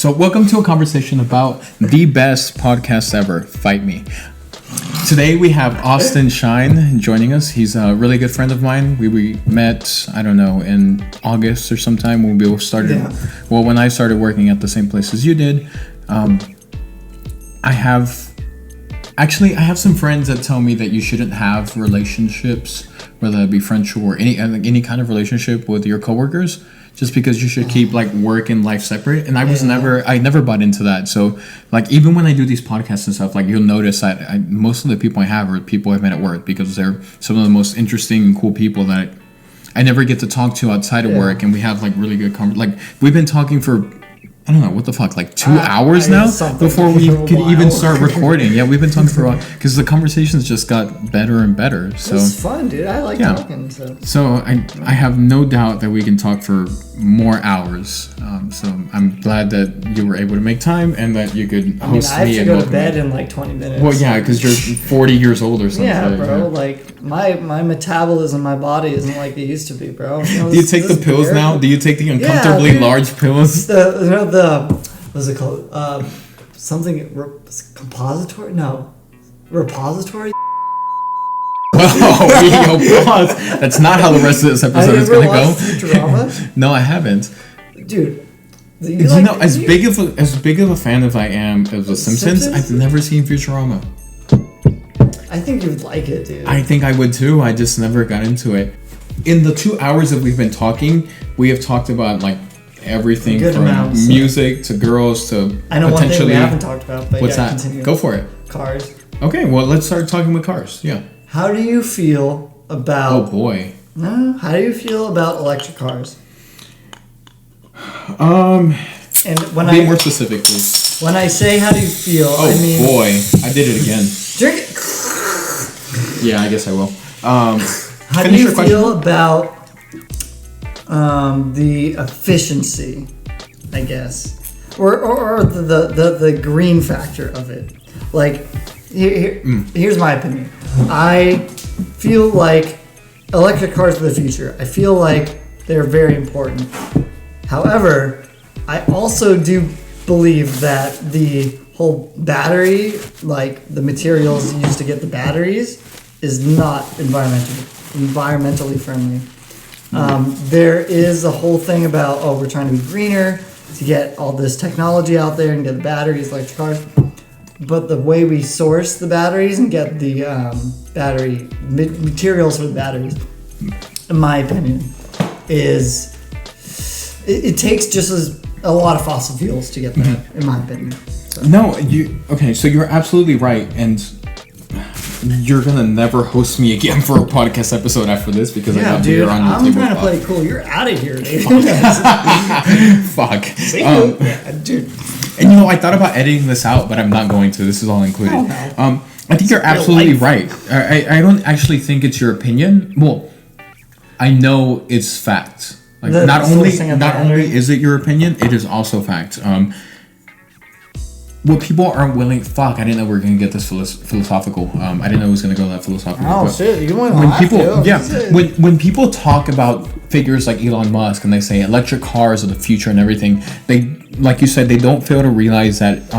So welcome to a conversation about the best podcast ever, Fight Me. Today we have Austin Shine joining us. He's a really good friend of mine. We met, I don't know, in August or sometime when we started. Yeah. Well, when I started working at the same place as you did. I have some friends that tell me that you shouldn't have relationships, whether it be friendship or any kind of relationship with your coworkers, just because you should keep like work and life separate. And I never bought into that. So like even when I do these podcasts and stuff, like you'll notice that most of the people I have are people I've met at work, because they're some of the most interesting and cool people that I never get to talk to outside of work. And we have like really good like we've been talking for, I don't know, what the fuck, like 2 hours now before we could even start recording. Yeah, we've been talking for a while because the conversations just got better and better. So it's fun, dude. I like talking. So I have no doubt that we can talk for more hours. So I'm glad that you were able to make time and that you could host me. I have to go to bed in like 20 minutes. Well, yeah, because you're 40 years old or something. Yeah, bro. Yeah. Like my metabolism, my body isn't like it used to be, bro. Do you take the pills now? Do you take the uncomfortably large pills? What's it called? Something compository? No, repository. Oh, pause. That's not how the rest of this episode is gonna go. Futurama? No, I haven't. Dude, as big of a fan as I am of The Simpsons, I've never seen Futurama. I think you would like it, dude. I think I would too. I just never got into it. In the 2 hours that we've been talking, we have talked about like everything from music to girls to I know one thing we haven't talked about, but what's that? Continue. Go for it. Cars. Okay, well let's start talking with cars. Yeah. How do you feel about? Oh boy. How do you feel about electric cars? And when be more specific, please. When I say how do you feel, I mean boy, I did it again. Drink it. Yeah, I guess I will. How do you feel about the efficiency, I guess, or the green factor of it? Like, here's my opinion. I feel like electric cars are the future. I feel like they're very important. However, I also do believe that the whole battery, like the materials used to get the batteries, is not environmentally friendly. There is a whole thing about, we're trying to be greener to get all this technology out there and get the batteries, electric cars. But the way we source the batteries and get the battery materials for the batteries, in my opinion, is it takes just a lot of fossil fuels to get that, in my opinion. So. No, so you're absolutely right, and you're gonna never host me again for a podcast episode after this because I got beer on the table. I'm trying to play cool. You're out of here, dude. Fuck. Dude. And I thought about editing this out, but I'm not going to. This is all included. I think you're absolutely right. I don't actually think it's your opinion. Well, I know it's fact. Like not only is it your opinion, it is also fact. What people aren't willing... Fuck, I didn't know we were going to get this philosophical. I didn't know it was going to go that philosophical. Oh, shit. You want when people talk about figures like Elon Musk and they say electric cars are the future and everything, they, like you said, they don't fail to realize that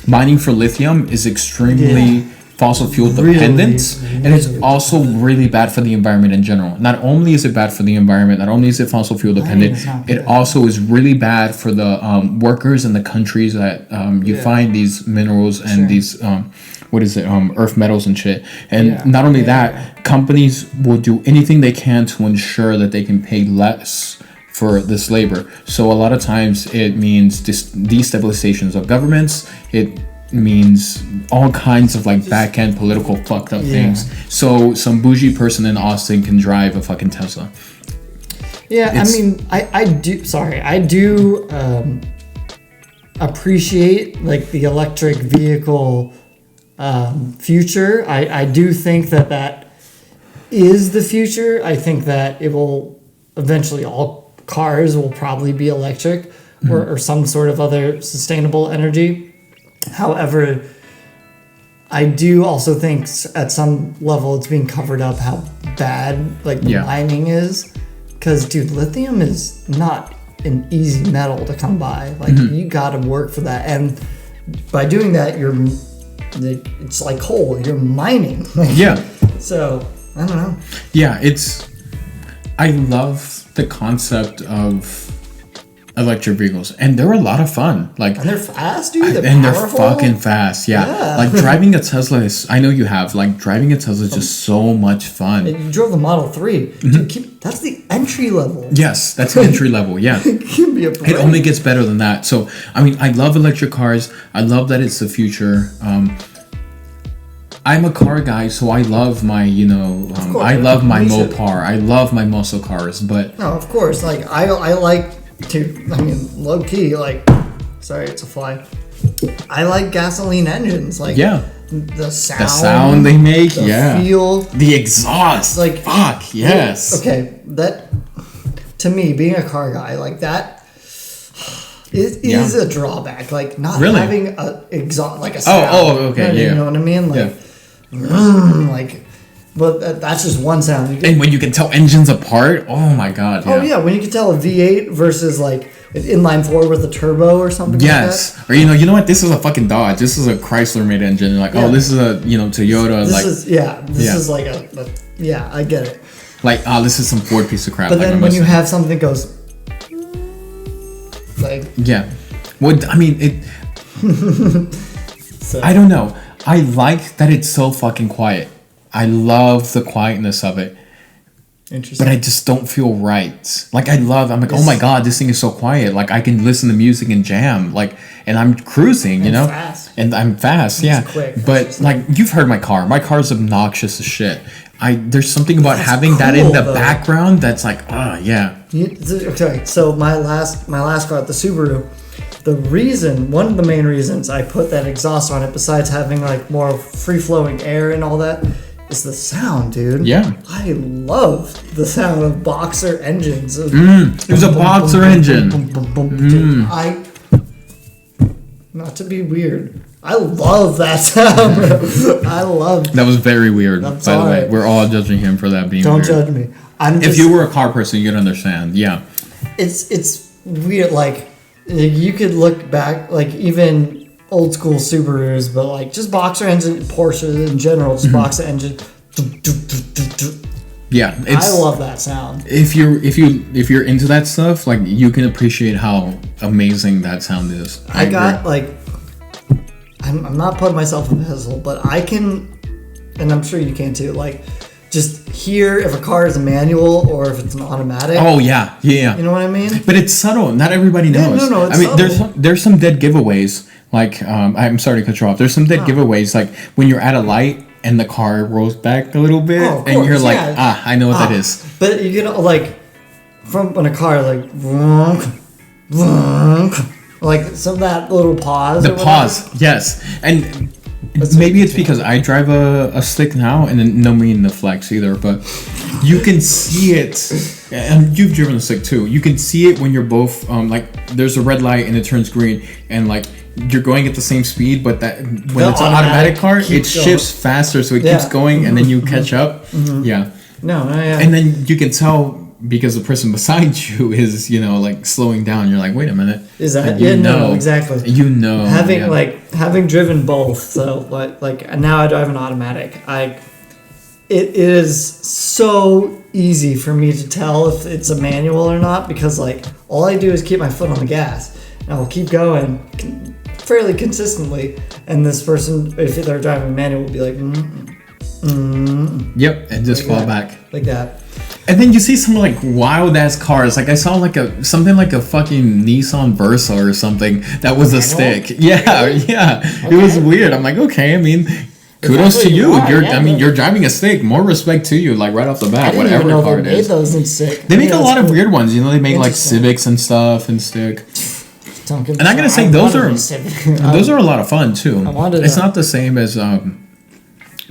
mining for lithium is extremely fossil fuel dependent, and it's also really bad for the environment in general. Not only is it bad for the environment, not only is it fossil fuel dependent, it also is really bad for the workers in the countries that you find these minerals and these earth metals and shit. And not only that, companies will do anything they can to ensure that they can pay less for this labor. So a lot of times it means destabilizations of governments. It means all kinds of like back end political fucked up things. So some bougie person in Austin can drive a fucking Tesla. I do appreciate like the electric vehicle future. I do think that is the future. I think that it will eventually, all cars will probably be electric or some sort of other sustainable energy. However, I do also think at some level it's being covered up how bad like the mining is, because dude, lithium is not an easy metal to come by. Like you got to work for that, and by doing that, it's like coal. You're mining. Yeah. So I don't know. Yeah, I love the concept of electric vehicles, and they're a lot of fun. Like, And they're fast, dude. and Powerful. they're fucking fast. Yeah. Like driving a Tesla is, I know you have, like driving a Tesla is just so much fun. You drove the Model 3. Dude, that's the entry level. Yes, that's entry level. Yeah. It can be a It only gets better than that. So, I mean, I love electric cars. I love that it's the future. I'm a car guy, so I love my, I love my Me too. Mopar. I love my muscle cars, but No, of course. Like I like to. I mean, low key. Like, sorry, it's a fly. I like gasoline engines. Like, yeah, the sound. the sound they make, the yeah, feel. the exhaust, Like, fuck, yes. Okay, that to me, being a car guy, like that is a drawback. Like not Really? having a exhaust, like a sound. Okay, You yeah. know what I mean? Like, like. But that's just one sound. You And when you can tell engines apart, oh my god, yeah. Oh yeah, when you can tell a V8 versus like an inline four with a turbo or something. Yes, like or you know what? This is a fucking Dodge. This is a Chrysler made engine. And like, Yeah. oh, this is a Toyota. that. Like, This is like a yeah, I get it. this is some Ford piece of crap. But like then a when you Mustang. have something that goes like Yeah. Well, I mean, so, I don't know. I like that it's so fucking quiet. I love the quietness of it, interesting. but I just don't feel right. Like I'm like, oh my god, this thing is so quiet. Like I can listen to music and jam. Like, and I'm cruising, you know, fast. and I'm fast, yeah. quick, that's But just like you've heard my car. My car's obnoxious as shit. There's something about That's having that in cool, the though. background that's like, yeah. Okay, so my last car, the Subaru, one of the main reasons I put that exhaust on it, besides having like more free flowing air and all that, is the sound, dude. Yeah. I love the sound of boxer engines. It was a boxer engine. Dude, not to be weird, I love that sound. I love. That was very weird, by the way. sorry. We're all judging him for that being Don't weird. judge me. I'm If just, you were a car person, you'd understand. Yeah. it's weird. Like you could look back, like even old school Subarus, but like just boxer engine, Porsche in general, just boxer engine. Yeah. I love that sound. If you're into that stuff, like you can appreciate how amazing that sound is. I got agree. like, I'm not putting myself in a pedestal, but I can, and I'm sure you can too. Like, just hear if a car is a manual or if it's an automatic. Oh yeah. You know what I mean? But it's subtle. Not everybody knows. no, it's I mean, subtle. there's some dead giveaways. Like, I'm sorry to cut you off. There's some dead giveaways. Like when you're at a light and the car rolls back a little bit, Oh, of and you're course, like, yeah. I know what that is. But you know, like from when a car like, like some of that little pause. The or whatever. pause, yes, and That's maybe it's because I drive a stick now, and then no mean the flex either, but you can see it, and you've driven a stick too. You can see it when you're both like there's a red light and it turns green, and like you're going at the same speed, but that when it's an automatic car, it keeps going. shifts faster, so it Yeah. keeps going, and then you catch up. Yeah, No, yeah. and then you can tell. Because the person beside you is, like slowing down. You're like, wait a minute. Is that? And Yeah, no, exactly. You know. Having yeah. having driven both, so like now I drive an automatic. It is so easy for me to tell if it's a manual or not because like all I do is keep my foot on the gas and I'll keep going fairly consistently. And this person, if they're driving a manual, will be like, Yep, and just like fall that, back. like that. And then you see some like wild ass cars. Like I saw something like a fucking Nissan Versa or something that was a stick. Yeah, yeah. It was weird. I'm like, okay. I mean, kudos what to you you. are, You're yeah, you're driving a stick. More respect to you. Like right off the I bat, didn't even whatever know car they it made is. those in stick. They make a Yeah, lot that's of weird ones. They make like Interesting. Civics and stuff in stick. Don't get me And I gotta say, started. those are a lot of fun too. wanted It's to- not the same as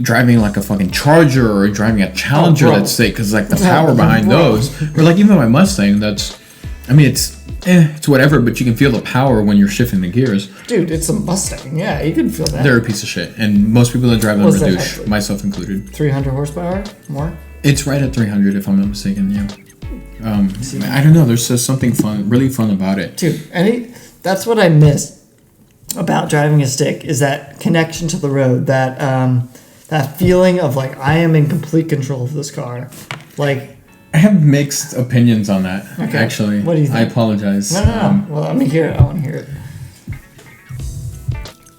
driving like a fucking Charger or driving a Challenger bro. that's sick because like the Yeah, power behind bro. those, or like even my Mustang. It's whatever, but you can feel the power when you're shifting the gears. Dude, it's a Mustang. Yeah, you can feel that. They're a piece of shit, and most people that drive them are What's that douche, actually? myself included. 300 horsepower more. It's right at 300 if I'm not mistaken. Yeah. I don't know. There's just something fun, really fun about it. Dude, that's what I miss about driving a stick is that connection to the road, that feeling of like I am in complete control of this car. Like I have mixed opinions on that. Okay. Actually, what do you think? I apologize. No. Well, let me hear it. I want to hear it.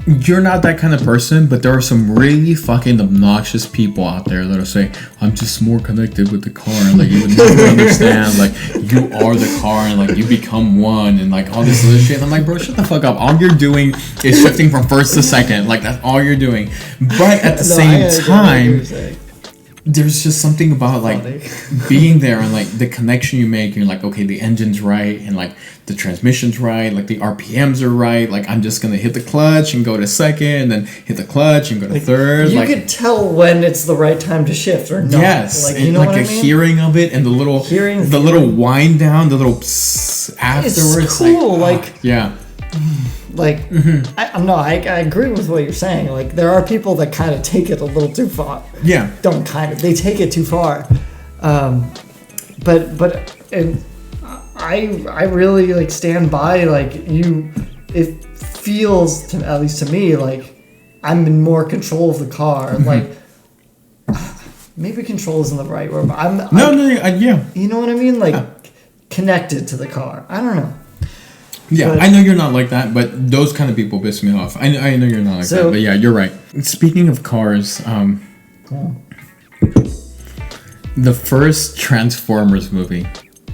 You're not that kind of person, but there are some really fucking obnoxious people out there that'll say, I'm just more connected with the car. Like, you would never understand. Like, you are the car, and like, you become one, and like, all this other shit. And I'm like, bro, shut the fuck up. All you're doing is shifting from first to second. Like, that's all you're doing. But at the same time, there's just something about like being there and like the connection you make. You're like, okay, the engine's right, and like the transmission's right, like the RPMs are right. Like I'm just gonna hit the clutch and go to second, and then hit the clutch and go to third. You like, could tell when it's the right time to shift or not. Yes, like you know like what I the mean? hearing of it and the little wind down, the little psst afterwards. It's cool, like yeah. Like, I agree with what you're saying. Like, there are people that kind of take it a little too far. Yeah. They take it too far. But I really, like, stand by, like, it feels, at least to me, like, I'm in more control of the car. Mm-hmm. Like, maybe control isn't the right word, but yeah. You know what I mean? Like, connected to the car. I don't know. Yeah, I know you're not like that, but those kind of people piss me off. I know you're not like that, but yeah, you're right. Speaking of cars, the first Transformers movie.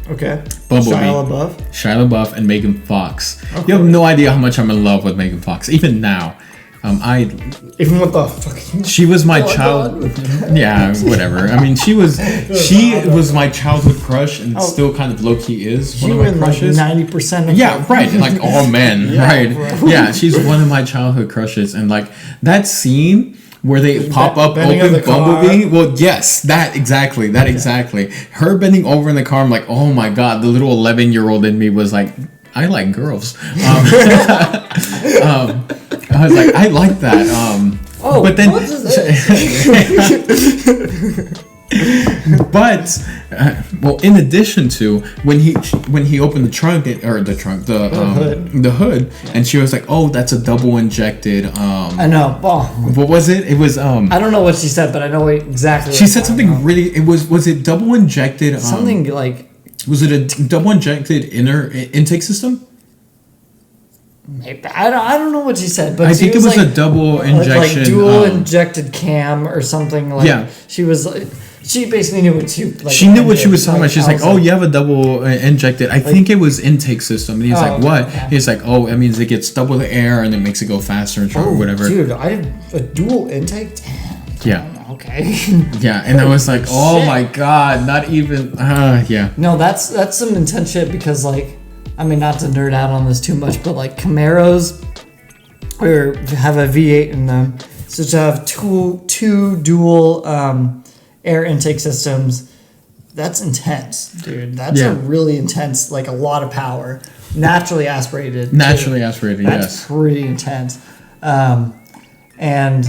Okay. Bumblebee. Shia LaBeouf and Megan Fox. Okay. You have no idea how much I'm in love with Megan Fox, even now. Even with the fucking. She was my child. Yeah, whatever. I mean, she was my childhood crush, and still kind of low key is one of my crushes. Like 90% of. Yeah, right. Like all men, right? Bro. Yeah, she's one of my childhood crushes, and like that scene where they pop up open Bumblebee. Well, yes, that exactly. Her bending over in the car. I'm like, oh my god, the little 11-year-old in me was like, I like girls. I was like, I like that. But then, in addition to when he opened the trunk the hood, and she was like, oh, that's a double injected. I know. What was it? It was. I don't know what she said, but I know exactly. She said something really. It was it double injected? Something like. Was it a double injected inner intake system? Maybe. I don't know what she said, but I think it was like, a double injection, like dual injected cam or something. Like, yeah, she was. She basically knew what she. Like, she knew what she was talking about. She's like, "Oh, you have a double injected." I think it was intake system, and he's like, "What?" Yeah. He's like, "Oh, it means it gets double the air and it makes it go faster or whatever." Dude, I have a dual intake. Damn. Yeah. Okay. Yeah, and I was like, "Oh my god, not even." Yeah. No, that's some intense shit because like. I mean, not to nerd out on this too much, but like Camaros have a V8 in them. So to have two dual air intake systems, that's intense, dude. That's a really intense, like a lot of power. Naturally aspirated, that's yes. Pretty intense. And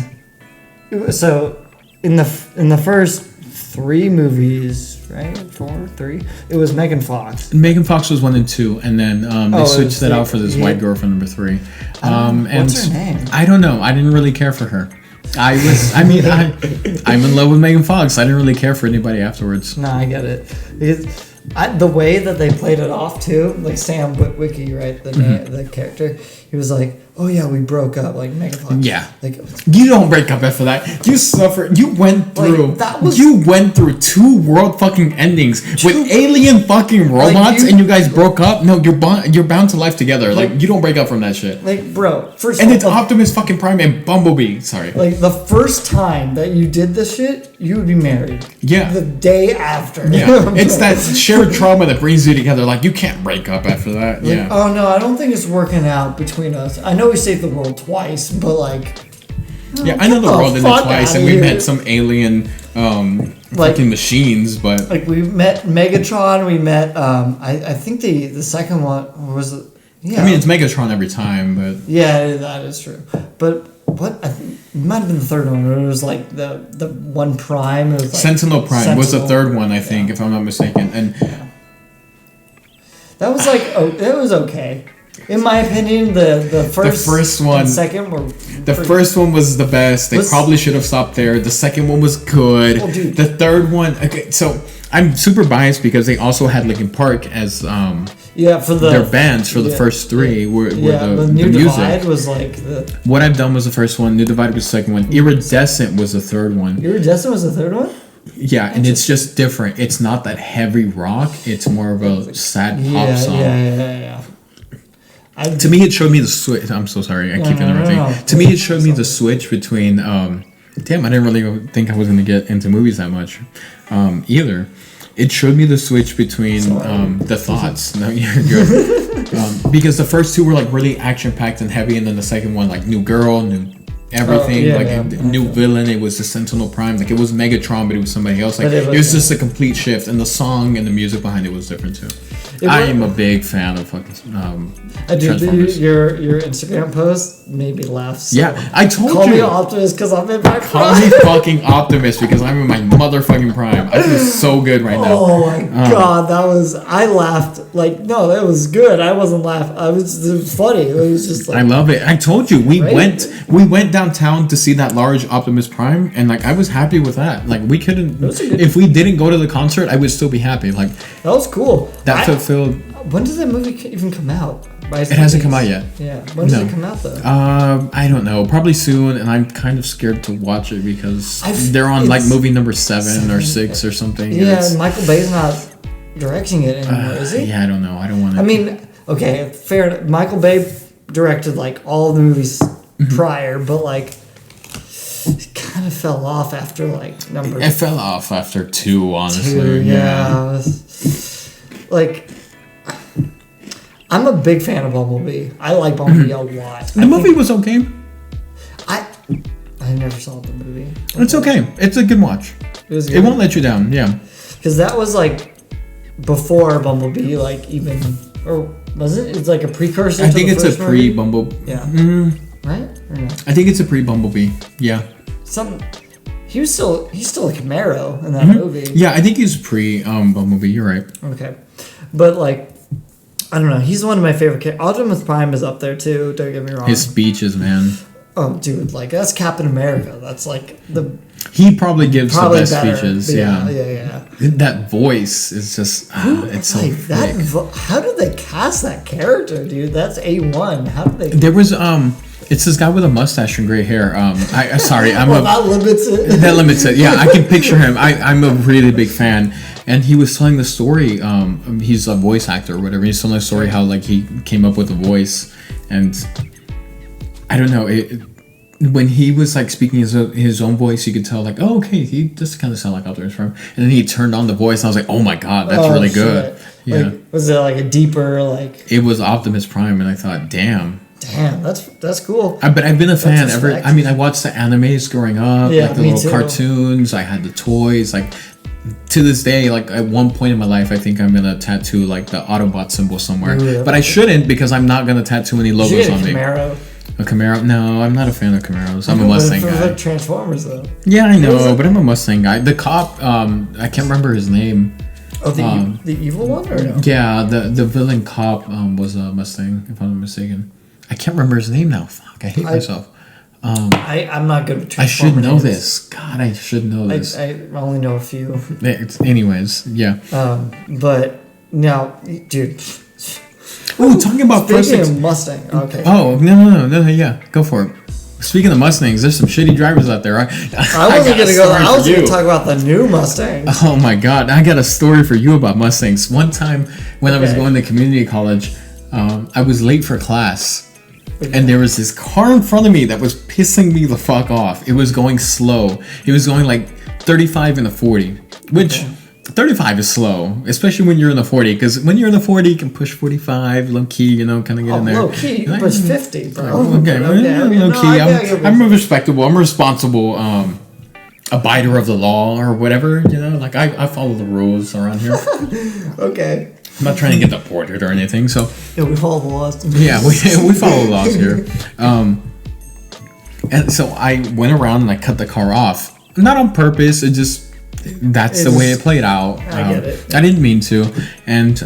so in the first 3 movies, right? 4, 3. It was Megan Fox. Megan Fox was 1 and 2, and then they switched that out for this white girl for number 3. What's her name? I don't know. I didn't really care for her. I'm in love with Megan Fox. I didn't really care for anybody afterwards. No, I get it. Because the way that they played it off too, like Sam Witwicky, right? The character, he was like, "Oh yeah, we broke up." Like Megan Fox. Yeah. Like you don't break up after that. You suffered. You went through. You went through 2 world fucking endings with alien fucking robots, and you guys broke up. No, you're bound to life together. Like you don't break up from that shit. Like bro, first. And it's Optimus fucking Prime and Bumblebee. Sorry. Like the first time that you did this shit, you would be married. Yeah. The day after. Yeah. It's that shared trauma that brings you together. Like you can't break up after that. Like, oh no, I don't think it's working out between us. I know we saved the world twice, but like. Yeah, I know the world ended twice, and we met some alien fucking machines, but like we met Megatron. We met I think the second one was I mean it's Megatron every time, but yeah, that is true. But what I think it might have been the third one. Where it was like the one Prime. It was like Sentinel Prime was the third one, I think, if I'm not mistaken, and. That was like, it was okay. In my opinion, the first one, and second were... The first one was the best. They probably should have stopped there. The second one was good. Oh, dude. The third one... Okay, so I'm super biased because they also had Linkin Park as for their bands for the first three. Were the New music. Divide was like the... What I've Done was the first one. New Divide was the second one. Iridescent was the third one. Iridescent was the third one? Yeah, and it's just different. It's not that heavy rock. It's more of a sad pop song. Yeah. To me, it showed me the switch. I'm so sorry. I keep interrupting. No. To me, it showed me the switch between... damn, I didn't really think I was going to get into movies that much either. It showed me the switch between the thoughts. No, you're good. Because the first two were like really action-packed and heavy, and then the second one, like new girl, new everything, new villain. It was the Sentinel Prime. Like it was Megatron, but it was somebody else. Like it was just a complete shift, and the song and the music behind it was different too. I am a big fan of fucking Transformers. Your Instagram post made me laugh. So yeah, I told you. Call me Optimus because I'm in my prime. Call me fucking Optimus because I'm in my motherfucking prime. I feel so good right now. Oh my god, I laughed like no, that was good. I wasn't laughing. It was funny. It was just like I love it. I told you we went downtown to see that large Optimus Prime, and like I was happy with that. Like we couldn't if we didn't go to the concert, I would still be happy. Like that was cool. That fulfilled. When does that movie even come out? It hasn't come out yet. Yeah. When does it come out though? I don't know. Probably soon, and I'm kind of scared to watch it because they're on like movie number 7 or 6 or something. Yeah, and Michael Bay's not directing it anymore, is he? Yeah, I don't know. I don't want to. I mean, okay, fair. Michael Bay directed like all the movies prior, but like it kind of fell off after like number. It fell off after 2, honestly. 2, yeah. Like, I'm a big fan of Bumblebee. I like Bumblebee a lot. The movie was okay. I never saw the movie. It's okay. It's a good watch. It won't let you down. Yeah. Because that was like before Bumblebee, like even or was it? It's like a precursor. I think it's a pre-Bumblebee. Yeah. Right? Or no? I think it's a pre-Bumblebee. Yeah. He's still a Camaro in that movie. Yeah, I think he's pre-Bumblebee. You're right. Okay, but like, I don't know. He's one of my favorite characters. Optimus Prime is up there too. Don't get me wrong. His speeches, man. Oh, dude, like that's Captain America. That's like He probably gives the best better. speeches. Yeah. That voice is just it's so like that. How did they cast that character, dude? That's A1. How did they? There was It's this guy with a mustache and gray hair. Sorry, that limits it. That limits it. Yeah, I can picture him. I'm a really big fan, and he was telling the story. He's a voice actor or whatever. He's telling the story how like he came up with the voice, and I don't know. When he was like speaking his own voice, you could tell like, oh, okay, he does kind of sound like Optimus Prime. And then he turned on the voice, and I was like, oh my god, that's really good. Yeah, like, was it like a deeper like? It was Optimus Prime, and I thought, damn, that's cool. But I've been a fan ever. I mean, I watched the animes growing up, like the little cartoons. I had the toys. Like to this day, like at one point in my life, I think I'm gonna tattoo like the Autobot symbol somewhere. Ooh, but I shouldn't because I'm not gonna tattoo any logos on me. A Camaro? No, I'm not a fan of Camaros. I'm a Mustang guy. Like Transformers though. Yeah, I know, but I'm a Mustang guy. The cop, I can't remember his name. Oh, the evil one or no? Yeah, the villain cop was a Mustang, if I'm not mistaken. I can't remember his name now. Fuck, I hate myself. I'm not good with Transformers. I should know this. God, I should know this. I only know a few. Anyways, yeah. But now, dude. Oh, talking about Speaking of Mustang. Okay. Oh, no, yeah, go for it. Speaking of Mustangs, there's some shitty drivers out there, right? I wasn't going to go. I was going to talk about the new Mustangs. Oh my god, I got a story for you about Mustangs. One time when I was going to community college, I was late for class. Okay. And there was this car in front of me that was pissing me the fuck off. It was going slow. It was going like 35 in a 40, which 35 is slow, especially when you're in the 40. Because when you're in the 40, you can push 45, low key, kind of get in there. Low key, you can push 50, bro. Okay, low key. I'm respectable. I'm a responsible abider of the law or whatever. Like I follow the rules around here. Okay. I'm not trying to get deported or anything, so... Yeah, we follow the laws. Yeah, we follow the laws here. And so I went around and I cut the car off. Not on purpose, it just... that's the way it played out. I get it. I didn't mean to, and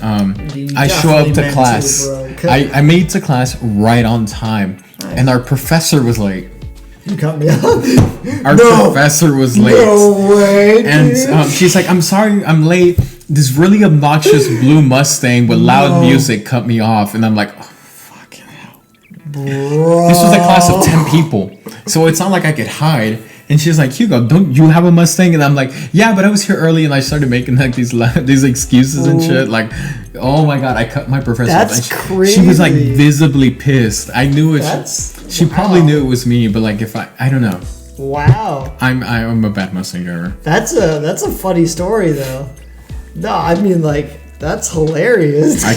I show up to class. I made it to class right on time, and our professor was late. You cut me off. Our professor was late. No way. And she's like, "I'm sorry, I'm late. This really obnoxious blue Mustang with loud music cut me off," and I'm like, "Oh, fucking hell, bro." This was a class of 10 people, so it's not like I could hide." And she's like, "Hugo, don't you have a Mustang?" And I'm like, "Yeah, but I was here early," and I started making like these excuses and shit. Like, oh my god, I cut my professor. That's crazy. She was like visibly pissed. I knew it. She probably knew it was me, but like if I don't know. Wow. I'm a bad Mustang driver. That's a funny story though. No, I mean like that's hilarious. I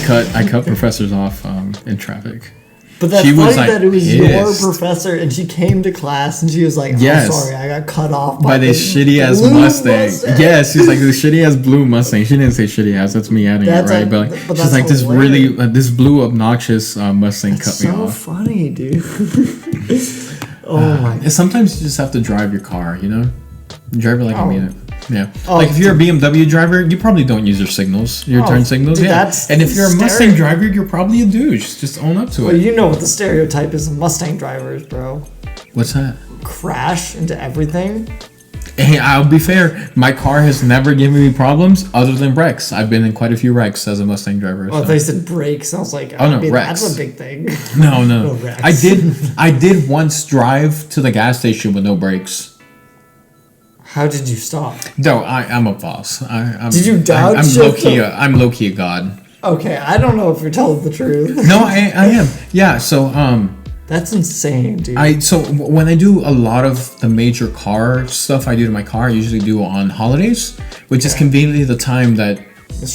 cut professors off in traffic. But that's funny that it was your professor and she came to class and she was like, "I'm sorry, I got cut off by this shitty ass Mustang." Yes, she's like, "This shitty ass blue Mustang." She didn't say shitty ass. That's me adding it, right? But she's like, "This really this blue obnoxious Mustang cut me off." So funny, dude. Oh my. Sometimes you just have to drive your car, you know? Drive it like a minute. Yeah. Like if you're a BMW driver, you probably don't use your signals, your turn signals. Dude, and if you're a Mustang driver, you're probably a douche. Just own up to it. Well, you know what the stereotype is of Mustang drivers, bro. What's that? Crash into everything. Hey, I'll be fair. My car has never given me problems other than wrecks. I've been in quite a few wrecks as a Mustang driver. Oh, they said brakes. I was like, wrecks. That's a big thing. No. I did once drive to the gas station with no brakes. How did you stop? No, I'm a boss. Did you downshift? I'm low key a god. Okay, I don't know if you're telling the truth. No, I am. Yeah, so that's insane, dude. So when I do a lot of the major car stuff I do to my car, I usually do on holidays, which is conveniently the time that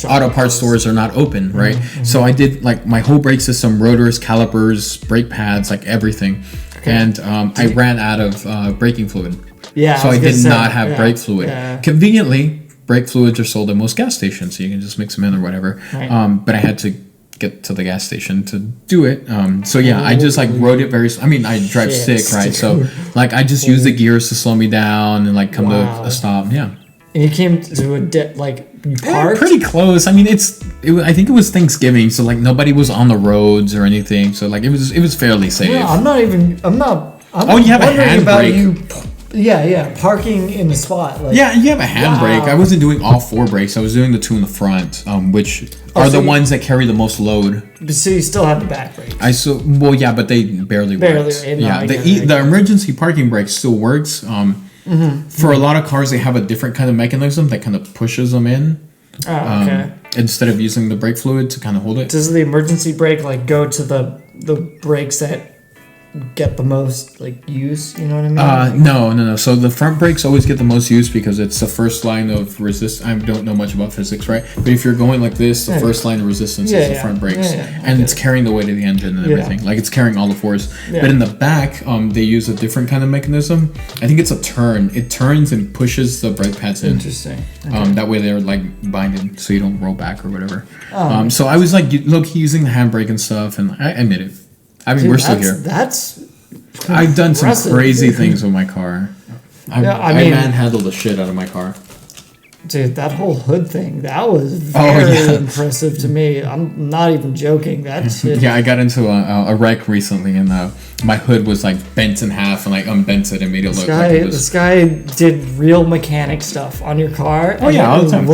auto parts stores are not open, right? Mm-hmm. So I did like my whole brake system, rotors, calipers, brake pads, like everything. Okay. And I ran out of braking fluid. Yeah. So I did not have brake fluid. Yeah. Conveniently, brake fluids are sold at most gas stations, so you can just mix them in or whatever. Right. But I had to get to the gas station to do it. So yeah, I just like rode it I drive stick, right? So like I just use the gears to slow me down and like come to a stop. Yeah. And you came to you parked? Pretty close. I mean, I think it was Thanksgiving, so like nobody was on the roads or anything. So like it was fairly safe. Yeah, I'm you have a handbrake. Yeah, parking in the spot. Like, yeah, you have a handbrake. I wasn't doing all 4 brakes. I was doing the 2 in the front, which are the ones that carry the most load. So you still have the back brakes. But they barely work. Yeah, the emergency parking brake still works. For a lot of cars, they have a different kind of mechanism that kind of pushes them in. Oh, okay. Instead of using the brake fluid to kind of hold it. Does the emergency brake like go to the brakes that get the most like use, you know what I mean? No. So the front brakes always get the most use because it's the first line of resistance. I don't know much about physics, right? But if you're going like this, the first line of resistance is the front brakes, and it's carrying the weight of the engine and everything. Like it's carrying all the force. But in the back, they use a different kind of mechanism. I think it's a turn. It turns and pushes the brake pads in. Interesting. Okay. That way they're like binded so you don't roll back or whatever. So I was like low-key using the handbrake and stuff, and I admit it. I mean, we're still here. I've done some crazy things with my car. I manhandled the shit out of my car. Dude, that whole hood thing, that was very impressive to me. I'm not even joking. That shit. Yeah, I got into a wreck recently, and my hood was like bent in half, and I unbent it and made it look like it was... This guy did real mechanic stuff on your car. Oh, yeah, all the time.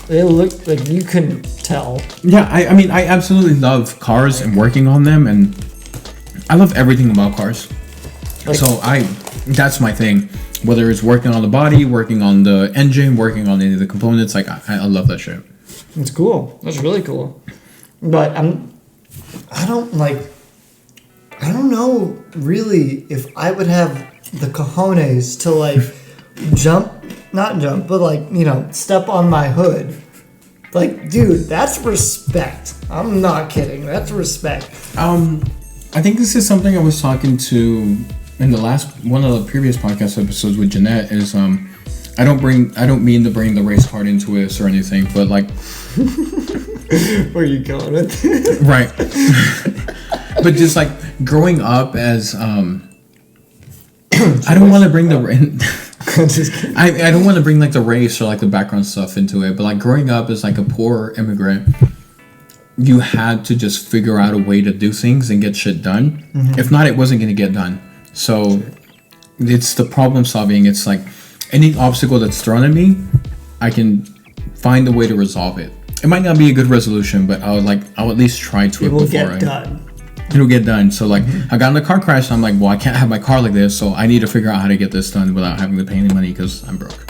It looked like you couldn't tell. Yeah, I mean, I absolutely love cars and working on them, and I love everything about cars. That's my thing. Whether it's working on the body, working on the engine, working on any of the components, like I love that shit. It's cool. That's really cool. But I don't know really if I would have the cojones to like not jump, but like, you know, step on my hood. Like, dude, that's respect. I'm not kidding. That's respect. I think this is something I was talking to in one of the previous podcast episodes with Jeanette is I don't mean to bring the race card into this or anything, but like where are you going with this? Right. But just like growing up as I don't want to bring the Just kidding. I don't want to bring like the race or like the background stuff into it, but like growing up as like a poor immigrant, you had to just figure out a way to do things and get shit done. If not, it wasn't going to get done. So it's the problem solving. It's like any obstacle that's thrown at me, I can find a way to resolve it. It might not be a good resolution, but I'll at least try to It will before get done. It'll get done. So like I got in a car crash and I'm like, well, I can't have my car like this, so I need to figure out how to get this done without having to pay any money because I'm broke.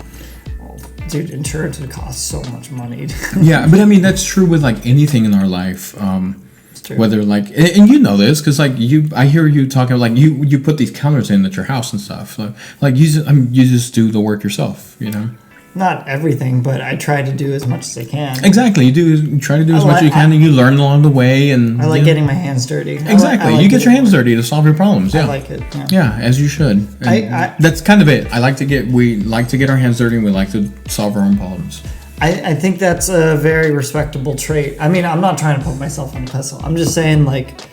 Dude, insurance would cost so much money. Yeah, but I mean that's true with like anything in our life. True. Whether like, and you know this because like I hear you talking like you put these counters in at your house and stuff. Like you just do the work yourself, you know. Not everything, but I try to do as much as I can. Exactly, you try to do as much as you can, and you learn along the way. And I like getting my hands dirty. Exactly, I like you get your hands dirty to solve your problems. Yeah, I like it. Yeah. Yeah, as you should. And that's kind of it. We like to get our hands dirty and we like to solve our own problems. I think that's a very respectable trait. I mean, I'm not trying to put myself on a pedestal. I'm just saying, like,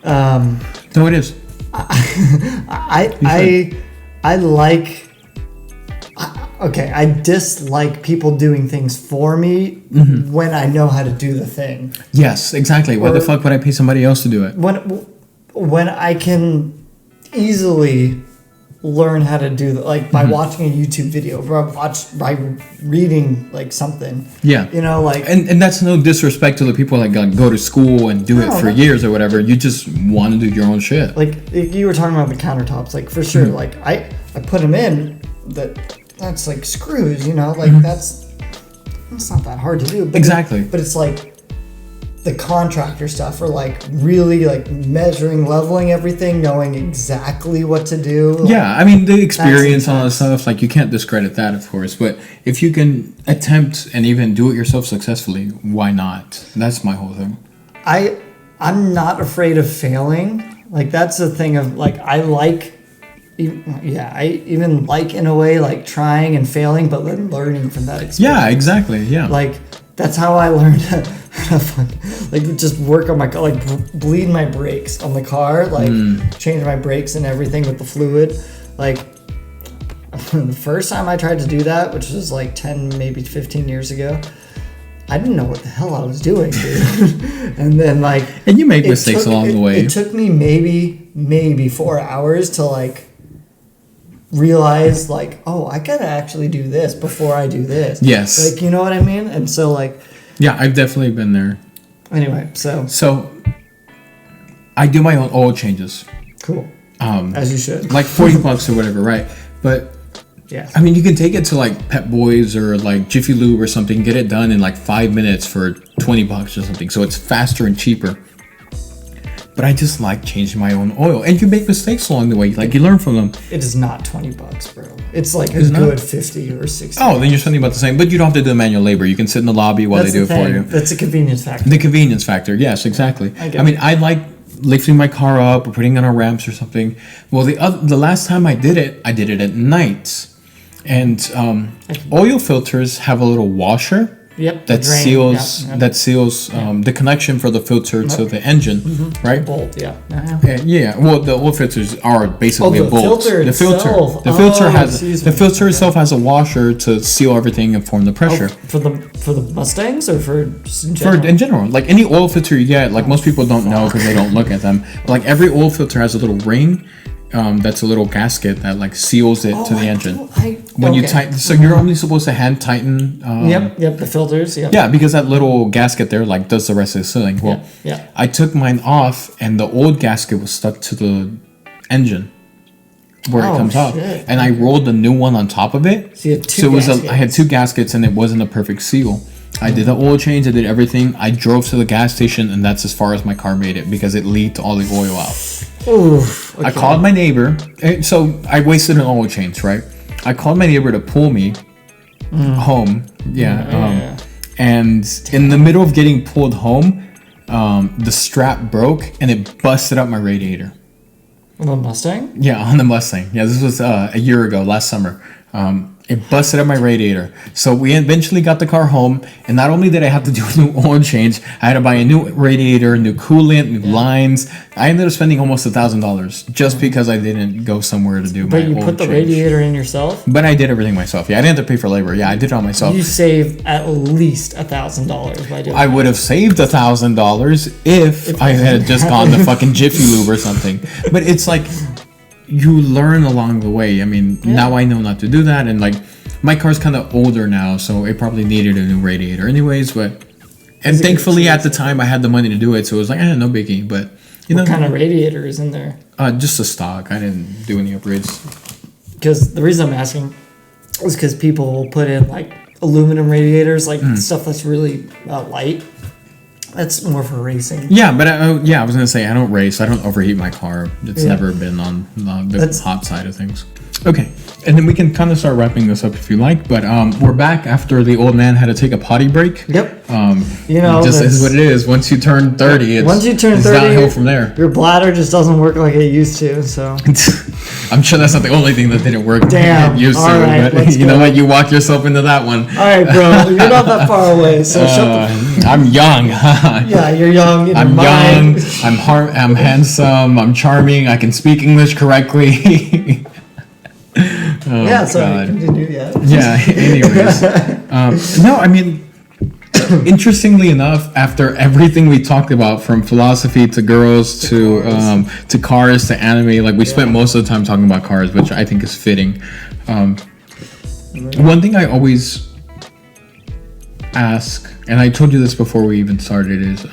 No, it is. I like. Okay, I dislike people doing things for me when I know how to do the thing. Yes, exactly. Why the fuck would I pay somebody else to do it? When I can easily learn how to do that, like by watching a YouTube video, or by reading like something. Yeah. You know, like and that's no disrespect to the people that go to school and do it for years or whatever. You just want to do your own shit. Like you were talking about the countertops, like for sure. Like I put them in that's like screws, you know, like that's not that hard to do. But Exactly. But it's like the contractor stuff, or like really like measuring, leveling everything, knowing exactly what to do. Yeah, I mean the experience and all that stuff, like you can't discredit that, of course. But if you can attempt and even do it yourself successfully, why not? That's my whole thing. I'm not afraid of failing. Like that's the thing of like I even like in a way like trying and failing, but then learning from that experience. Yeah, exactly. Yeah. Like that's how I learned how to like just work on my car, like bleed my brakes on the car, like change my brakes and everything with the fluid. Like the first time I tried to do that, which was like 10, maybe 15 years ago, I didn't know what the hell I was doing, dude. And then like, and you make mistakes along the way. It took me maybe 4 hours to like realize like, oh, I gotta actually do this before I do this. Yes. Like, you know what I mean? And so like, yeah, I've definitely been there. Anyway, so I do my own oil changes. Cool. As you should. Like $40 or whatever, right? But yeah, I mean, you can take it to like Pep Boys or like Jiffy Lube or something, get it done in like 5 minutes for $20 or something. So it's faster and cheaper. But I just like changing my own oil, and you make mistakes along the way. Like you learn from them. It is not $20, bro. It's like a good 50 or 60. Oh, then you're spending about the same. But you don't have to do the manual labor. You can sit in the lobby while they do it for you. That's a convenience factor. The convenience factor, yes, exactly. I mean, I like lifting my car up or putting it on ramps or something. Well, the last time I did it at night, and oil filters have a little washer. Yep. That seals the connection for the filter to the engine, right? Bolt, yeah. Yeah. Well, the oil filters are basically a bolt. The filter itself has a washer to seal everything and form the pressure. For the Mustangs or for just in general? In general, like any oil filter you get, like most people don't know because they don't look at them. But like every oil filter has a little ring. That's a little gasket that like seals it to the engine. When you tighten, so you're only supposed to hand tighten. Yep, the filters. Yep. Yeah, because that little gasket there like does the rest of the sealing. Well, yeah. I took mine off, and the old gasket was stuck to the engine where it comes off, and I rolled the new one on top of it. So you had two gaskets. I had two gaskets, and it wasn't a perfect seal. I did the oil change. I did everything. I drove to the gas station, and that's as far as my car made it because it leaked all the oil out. Oof, okay. I called my neighbor. So I wasted an oil change, right? I called my neighbor to pull me home. Yeah. And in the middle of getting pulled home, the strap broke and it busted up my radiator. On the Mustang? Yeah, on the Mustang. Yeah, this was a year ago, last summer. It busted up my radiator. So we eventually got the car home, and not only did I have to do a new oil change, I had to buy a new radiator, new coolant, new lines. I ended up spending almost $1,000 just because I didn't go somewhere to do my oil change. But you put the radiator in yourself? But I did everything myself. Yeah, I didn't have to pay for labor. Yeah, I did it all myself. You saved at least $1,000 by doing I would have saved $1,000 if I had just gone to fucking Jiffy Lube or something. But it's like, you learn along the way. I mean, now I know not to do that, and like my car's kind of older now, so it probably needed a new radiator anyways. But thankfully at the time I had the money to do it, so it was like no biggie. But what kind of radiator is in there? Just a stock. I didn't do any upgrades. Because the reason I'm asking is because people will put in like aluminum radiators, like stuff that's really light. That's more for racing. Yeah, but I was gonna say I don't race. I don't overheat my car. It's never been on the hot side of things. Okay, and then we can kind of start wrapping this up if you like. But we're back after the old man had to take a potty break. Yep. Just is what it is. Once you turn 30, it's downhill from there. Your bladder just doesn't work like it used to. So I'm sure that's not the only thing that didn't work. Damn. Used to, right, but you know what? You walk yourself into that one. All right, bro. You're not that far away. So I'm young. Yeah, you're young. I'm young. I'm handsome. I'm charming. I can speak English correctly. So continue. Yeah. Anyways, no, I mean, interestingly enough, after everything we talked about, from philosophy to girls to cars to anime, like we spent most of the time talking about cars, which I think is fitting. One thing I always ask, and I told you this before we even started, is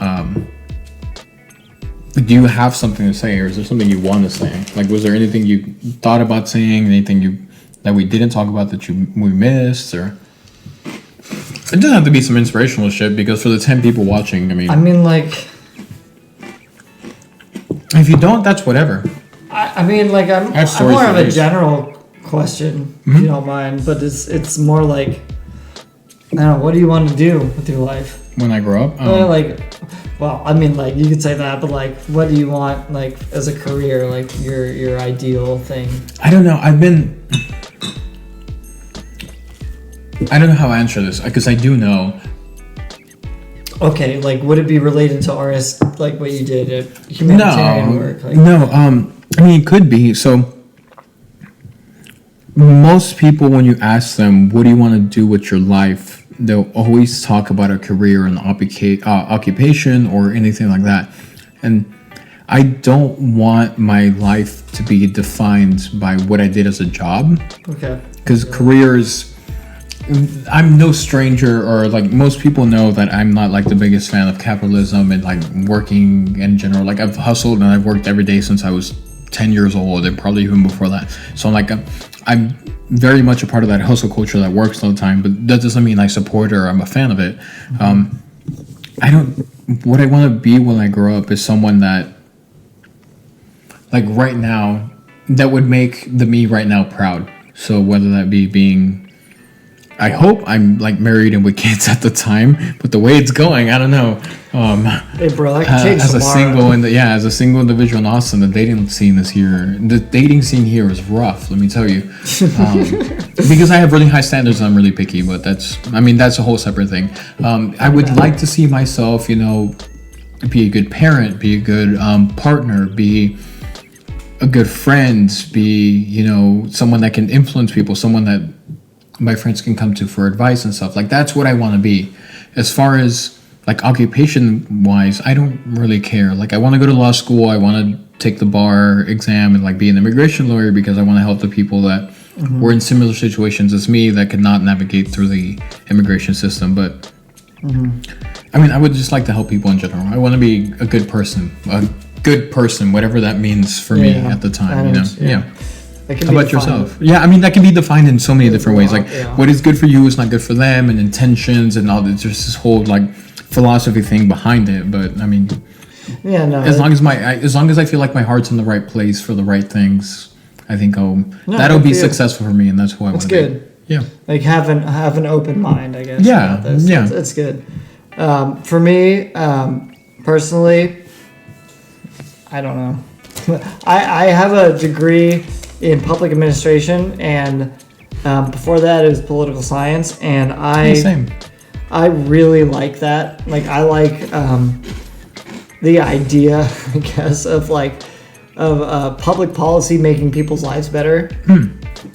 do you have something to say, or is there something you want to say? Like, was there anything you thought about saying, anything that we didn't talk about that we missed, or it doesn't have to be some inspirational shit, because for the 10 people watching, I mean like, if you don't, that's whatever. I'm more of a general question, if you don't mind, but it's more like, I don't know, what do you want to do with your life when I grow up? You could say that, but like, what do you want, like, as a career, like your ideal thing? I don't know. I don't know how to answer this, because I do know. Okay, like, would it be related to artist, like what you did at humanitarian work? Like, it could be. So most people, when you ask them, what do you want to do with your life, they'll always talk about a career, an occupation, or anything like that. And I don't want my life to be defined by what I did as a job. Okay. Because careers, I'm no stranger, or like most people know that I'm not like the biggest fan of capitalism and like working in general. Like, I've hustled and I've worked every day since I was 10 years old, and probably even before that. So I'm very much a part of that hustle culture that works all the time, but that doesn't mean I support or I'm a fan of it. What I want to be when I grow up is someone that, like right now, that would make me right now proud. So whether that be being, I hope I'm like married and with kids at the time, but the way it's going, I don't know. Hey bro, I can change as a single as a single individual in Austin, the dating scene here is rough. Let me tell you, because I have really high standards and I'm really picky. But that's a whole separate thing. I would like to see myself, be a good parent, be a good partner, be a good friend, be someone that can influence people, someone that my friends can come to for advice and stuff. Like, that's what I want to be. As far as like occupation wise, I don't really care. Like, I want to go to law school, I want to take the bar exam and like be an immigration lawyer, because I want to help the people that were in similar situations as me that could not navigate through the immigration system. But I would just like to help people in general. I want to be a good person, whatever that means for me at the time. How about yourself? Yeah, that can be defined in so many different ways. Like, what is good for you is not good for them, and intentions and all. There's just this whole like philosophy thing behind it. But as long as I feel like my heart's in the right place for the right things, I think that'll be successful for me, and that's who I want to be. That's good. Yeah, like have an open mind, I guess. Yeah, it's good. For me, personally, I don't know. I have a degree in public administration, and Before that, it was political science, and Same. I really like that. Like, I like the idea, I guess, of public policy making people's lives better.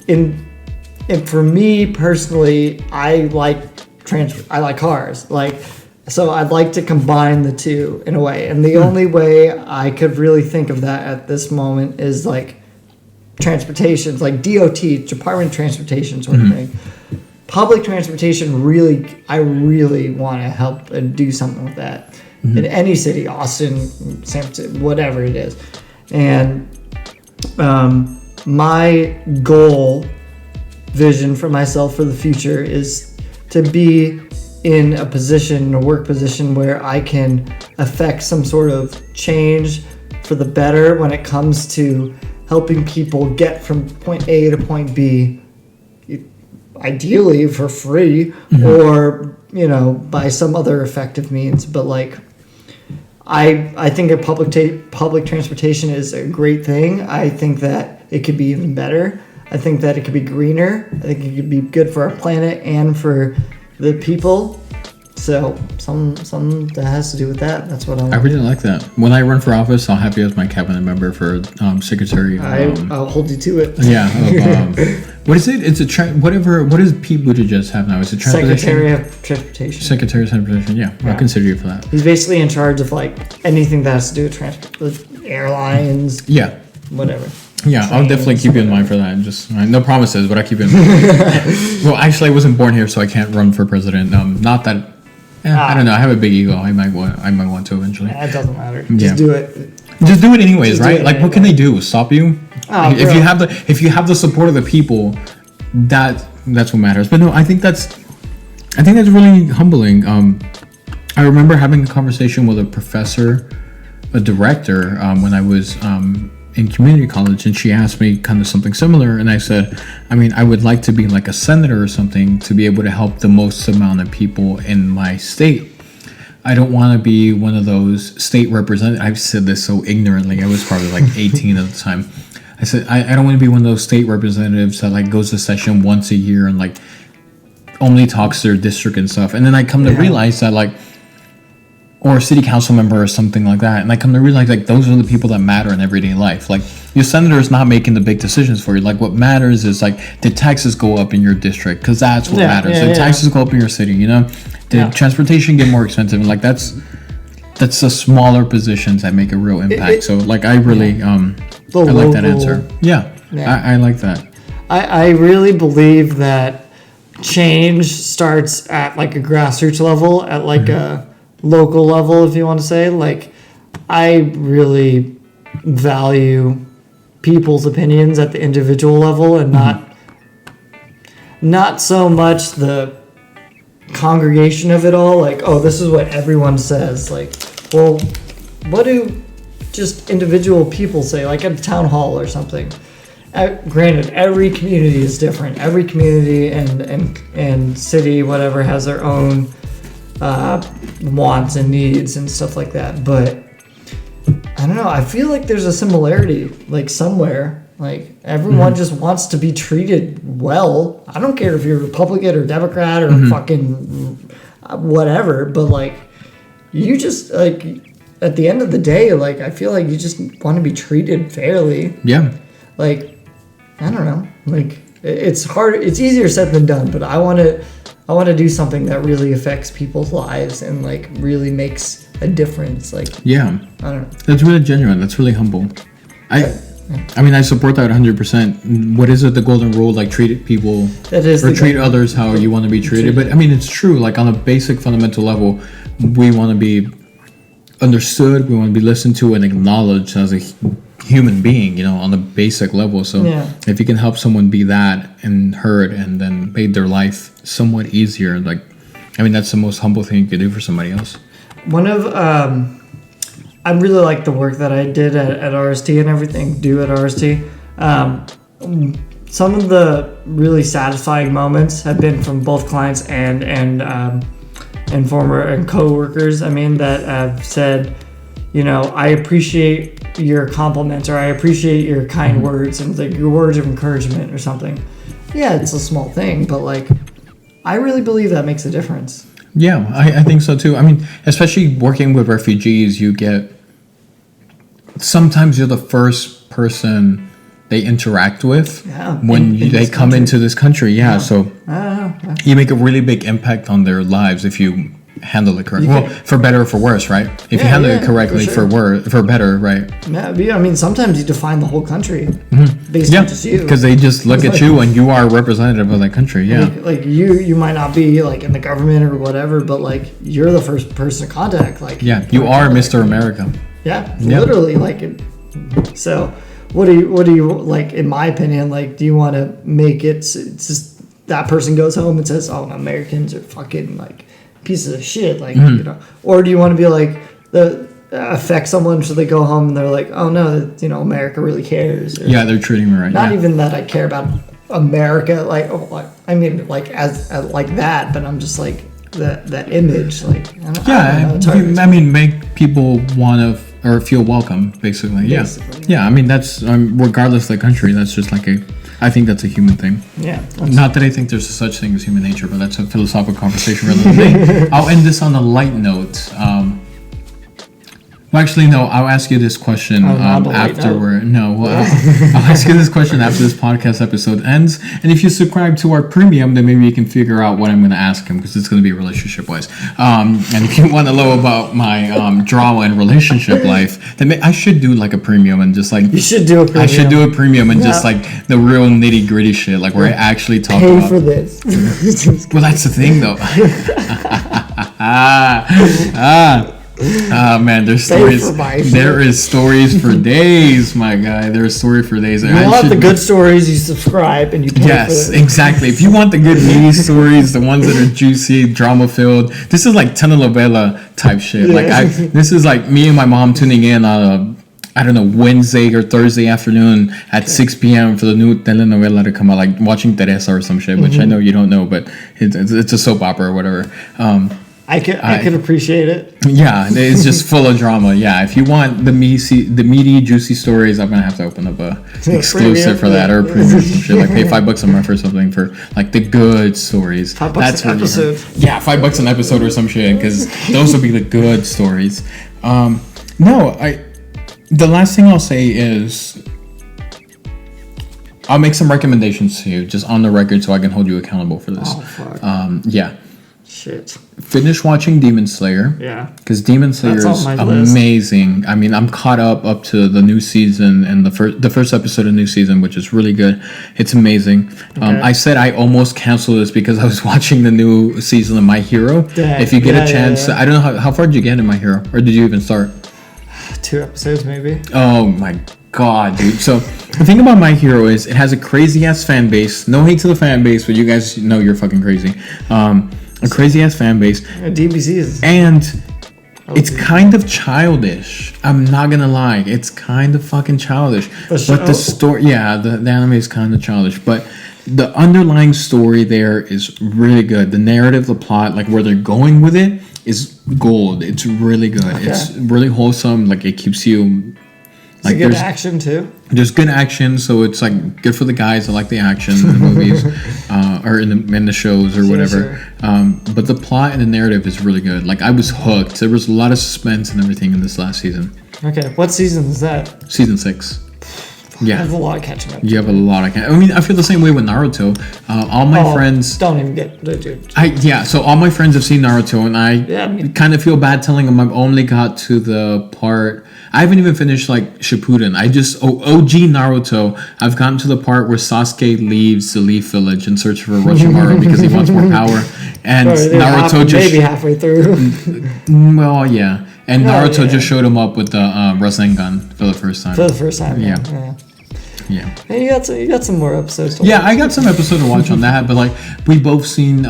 And for me personally, I like cars. So I'd like to combine the two in a way. And the only way I could really think of that at this moment is like transportation, like DOT, Department of Transportation sort of thing. Public transportation, I really want to help and do something with that in any city, Austin, San Francisco, whatever it is. And my vision for myself for the future is to be in a work position where I can affect some sort of change for the better when it comes to helping people get from point A to point B, ideally for free or, by some other effective means. But I think that public transportation is a great thing. I think that it could be even better. I think that it could be greener. I think it could be good for our planet and for the people. So some that has to do with that. That's what I really like that. When I run for office, I'll have you as my cabinet member for secretary. I'll hold you to it. Yeah. What is it? It's whatever. What does Pete Buttigieg have now? Is it transportation? Secretary of Transportation. Secretary of Transportation. Yeah, I'll consider you for that. He's basically in charge of anything that has to do with airlines. Yeah. Whatever. Yeah, I'll definitely keep you in mind for that. Just no promises, but I keep you in mind. Well, actually, I wasn't born here, so I can't run for president. Not that. I don't know. I have a big ego. I might want to eventually. It doesn't matter. Just do it. Just do it anyways, right? What can they do? Stop you? If you have the support of the people, that's what matters. But no, I think that's really humbling. I remember having a conversation with a director, when I was in community college, and she asked me kind of something similar, and I said, I would like to be like a senator or something to be able to help the most amount of people in my state. I don't want to be one of those state representatives. I've said this so ignorantly. I was probably 18 at the time. I said I don't want to be one of those state representatives that goes to session once a year and only talks to their district and stuff. And then I come to realize that or a city council member or something like that. And I come to realize those are the people that matter in everyday life. Your senator is not making the big decisions for you. What matters is did taxes go up in your district? Because that's what matters. Did taxes go up in your city? Did transportation get more expensive? And that's the smaller positions that make a real impact. I really I like that answer. Yeah. I like that. I really believe that change starts at a grassroots level, at a local level, if you want to say. I really value people's opinions at the individual level and not so much the congregation of it all. This is what everyone says. Well, what do just individual people say, at a town hall or something? Granted, every community is different. Every community and city, whatever, has their own wants and needs and stuff like that. But I don't know. I feel there's a similarity, somewhere. Everyone just wants to be treated well. I don't care if you're Republican or Democrat or fucking whatever. But you just at the end of the day, I feel you just want to be treated fairly. Yeah. I don't know. It's hard. It's easier said than done. But I want to do something that really affects people's lives and really makes a difference. Yeah. I don't know. That's really genuine. That's really humble. I support that 100%. What is it? The golden rule, treat people or treat others how you want to be treated. But it's true. On a basic fundamental level, we want to be understood. We want to be listened to and acknowledged as a human being, on a basic level. So if you can help someone be that and heard and then made their life somewhat easier, that's the most humble thing you could do for somebody else. One of I really like the work that I did at RST and everything do at RST. Some of the really satisfying moments have been from both clients and former and co-workers. That have said, I appreciate your compliments, or I appreciate your kind words and your words of encouragement or something. yeah, it's a small thing, but like, I really believe that makes a difference. Yeah, I think so too. I mean, especially working with refugees, you get, sometimes you're the first person they interact with when they come country. into this country. Yeah, so you make a really big impact on their lives if you handle it correctly. Well, for better or for worse, right? If you handle it correctly, for better, right? Yeah, I mean, sometimes you define the whole country based on just you. Because they just look at you and you are a representative of that country. Yeah, like you might not be like in the government or whatever, but like you're the first person to contact. Like, yeah, you are Mr. America. Yeah, literally. Like, so what do you like? In my opinion, like, do you want to make it? It's just that person goes home and says, "Oh, Americans are fucking like pieces of shit," like you know, or do you want to be like affect someone so they go home and they're like, "Oh no, you know, America really cares." Or, yeah, they're treating me right. Not even that I care about America, like I mean, like as like that, but I'm just like that image, like I mean, make people want to or feel welcome, basically. Yeah. I mean, that's regardless of the country. That's just like I think that's a human thing. Yeah. Not that I think there's such thing as human nature, but that's a philosophical conversation rather than me. I'll end this on a light note. Well, actually, no. I'll ask you this question afterward. I'll ask you this question after this podcast episode ends. And if you subscribe to our premium, then maybe you can figure out what I'm going to ask him, because it's going to be relationship wise. And if you want to know about my drama and relationship life, then I should do like a premium and just like you should do a premium. I should do a premium and just like the real nitty gritty shit, like where I actually talk pay about for this. Well, that's the thing, though. Man, there's stories. There is stories for days, my guy. There's story for days. You want the good stories, you subscribe and you pay yes, for it. Exactly. If you want the good meaty stories, the ones that are juicy, drama filled, this is like telenovela type shit. Yeah. Like this is like me and my mom tuning in on a, I don't know, Wednesday or Thursday afternoon at 6 p.m. for the new telenovela to come out, like watching Teresa or some shit, which I know you don't know, but it's a soap opera or whatever. I could appreciate it. Yeah, it's just full of drama. Yeah, if you want the meaty, juicy stories, I'm gonna have to open up a exclusive for that or a premium shit. Like pay $5 a month or something for like the good stories. $5 an episode. Yeah, $5 an episode or some shit, because those will be the good stories. The last thing I'll say is I'll make some recommendations to you just on the record so I can hold you accountable for this. Oh fuck. Yeah. Shit. Finish watching Demon Slayer. Yeah. Because Demon Slayer is amazing. List. I mean, I'm caught up to the new season and the first episode of new season, which is really good. It's amazing. Okay. I said I almost canceled this because I was watching the new season of My Hero. Dang. If you get a chance, I don't know how far did you get in My Hero, or did you even start? 2 episodes maybe. Oh my god, dude. So the thing about My Hero is it has a crazy ass fan base. No hate to the fan base, but you guys know you're fucking crazy. A crazy ass fan base. DBZ is. And it's kind of childish. I'm not gonna lie. It's kind of fucking childish. But the story, the anime is kind of childish. But the underlying story there is really good. The narrative, the plot, like where they're going with it is gold. It's really good. Okay. It's really wholesome. Like it keeps you. Like there's good action too. There's good action, so it's like good for the guys that like the action in the movies, or in the shows or whatever. Sure. But the plot and the narrative is really good. Like I was hooked. There was a lot of suspense and everything in this last season. Okay, what season is that? Season 6. Yeah, I have a lot of catching up. You have a lot of. I mean, I feel the same way with Naruto. All my friends don't even get dude. So all my friends have seen Naruto, and I kind of feel bad telling them I've only got to the part. I haven't even finished like Shippuden. I just OG Naruto. I've gotten to the part where Sasuke leaves the Leaf Village in search for Orochimaru because he wants more power, and Naruto just maybe halfway through. Well, yeah, and Naruto just showed him up with the Rasengan for the first time. Yeah. Hey, you got some more episodes to watch. Yeah, I got some episodes to watch on that, but like we both seen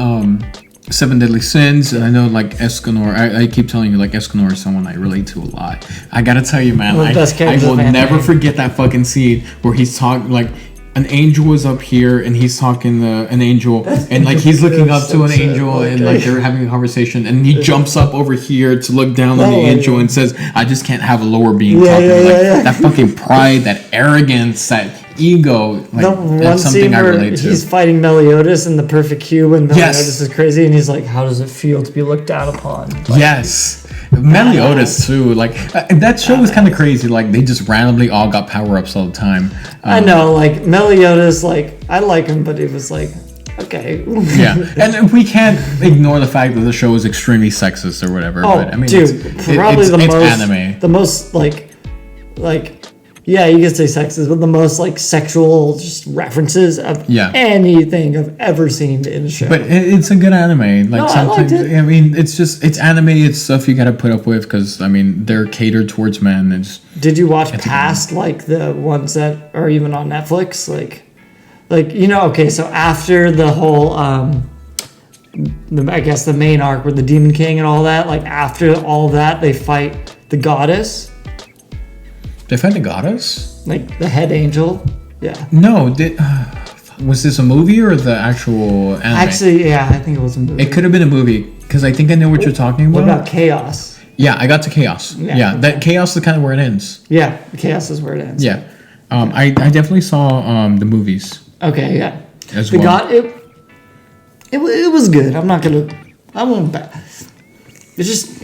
7 Deadly Sins, and I know like Escanor. I keep telling you like Escanor is someone I relate to a lot. I gotta tell you, man, I will never forget that fucking scene where he's talking like an angel was up here and he's talking to an angel and like he's looking up to an angel and like they're having a conversation and he jumps up over here to look down on the angel and says, I just can't have a lower being talking. That fucking pride, that arrogance, that ego, like The one that's scene something I where relate to. he's fighting Meliodas in the perfect cube, and Meliodas Yes. is crazy, and he's like, "How does it feel to be looked down upon?" Like, Yes. Meliodas too. Like that show was kind of crazy. Like they just randomly all got power ups all the time. I know, like Meliodas, like I like him, but it was like, okay, Yeah, and we can't ignore the fact that the show is extremely sexist or whatever. Oh, but I mean, dude, probably the it's most anime. the most like, yeah, you could say sexist, but the most like sexual just references of Yeah. anything I've ever seen in a show. But it's a good anime. Like No, I liked sometimes, it. I mean, it's anime. It's stuff you gotta put up with because I mean they're catered towards men. It's Did you watch past like the ones that are even on Netflix? Like you know, okay, so after the whole I guess the main arc with the Demon King and all that, like after all that they fight the goddess, they find the goddess. like the head angel. Yeah. No, was this a movie or the actual anime? Actually, yeah, I think it was a movie. it could have been a movie because I think I know what you're talking What about. about Chaos? Yeah, I got to Chaos. Yeah. Yeah, that Chaos is kind of where it ends. Yeah, Chaos is where it ends. Yeah, I definitely saw the movies Okay, yeah. as The well. God, it was good. I won't bet. It's just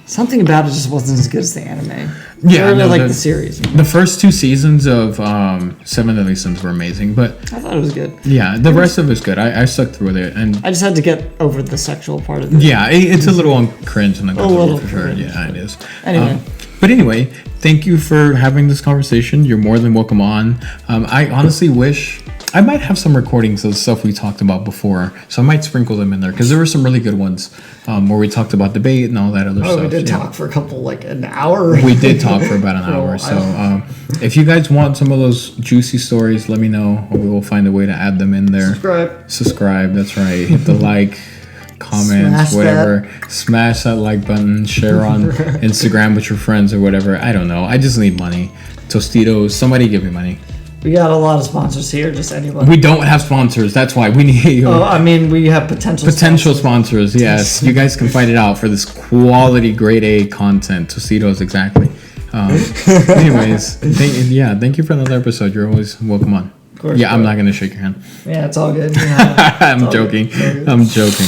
something about it just wasn't as good as the anime. Yeah, I really no, like the- the series. The first 2 seasons of Seven Deadly Sins were amazing, but I thought it was good. yeah, the rest of it's good. I stuck through with it, and I just had to get over the sexual part of it. yeah, it's a little on cringe and little for sure. cringe. Yeah, it is. Anyway. But anyway, thank you for having this conversation. You're more than welcome on. I honestly wish I might have some recordings of the stuff we talked about before, so I might sprinkle them in there because there were some really good ones where we talked about debate and all that other stuff. Oh, we did yeah. talk for a couple, like an hour. We did talk for about an hour. So if you guys want some of those juicy stories, let me know. We will find a way to add them in there. Subscribe. That's right. Hit the like, comments, Smash whatever. Smash that like button. Share on Instagram with your friends or whatever. I don't know. I just need money. Tostitos. Somebody give me money. We got a lot of sponsors here. Just anyone. We don't have sponsors. That's why we need Oh, I mean, we have potential sponsors. Yes, you guys can find it out for this quality grade A content. Tostitos, exactly. Anyways, thank you for another episode. You're always welcome on. Of course, I'm not gonna shake your hand. Yeah, it's all good. Yeah, I'm joking. I'm joking.